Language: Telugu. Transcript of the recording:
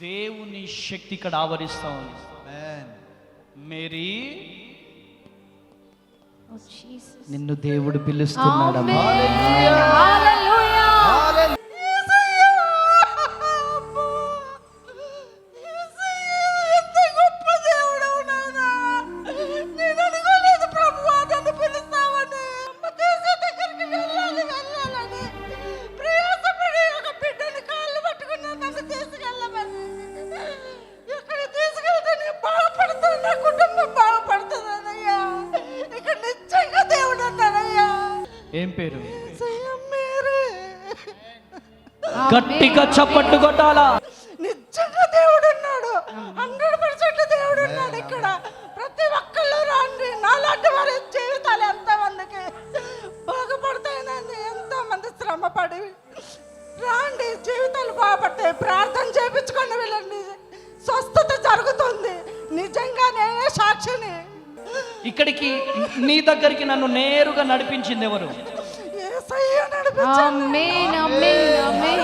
దేవుని శక్తి ఇక్కడ ఆవరిస్తా ఉంది. మేరీ, నిన్ను దేవుడు పిలుస్తున్నాడమ్మా. ఏం పేరు? గట్టిగా చప్పట్లు కొట్టాలా. నిజంగా దేవుడు ఉన్నాడు, 100% దేవుడు ఉన్నాడు. ఇక్కడ ప్రతి ఒక్కళ్ళు రండి, నాలాంటి వారి జీవితాలు ఎంతో మందికి బాగుపడతాయినండి. ఎంతో మంది శ్రమపడి రాండి, జీవితాలు బాగుపడతాయి. ప్రార్థన చేయించుకొని వెళ్ళండి, స్వస్థత జరుగుతుంది. నిజంగా నేనే సాక్షిని. ఇక్కడికి నీ దగ్గరికి నన్ను నేరుగా నడిపించింది ఎవరు? యేసయ్య నడిపించాడు. ఆమేన్, ఆమేన్, ఆమేన్.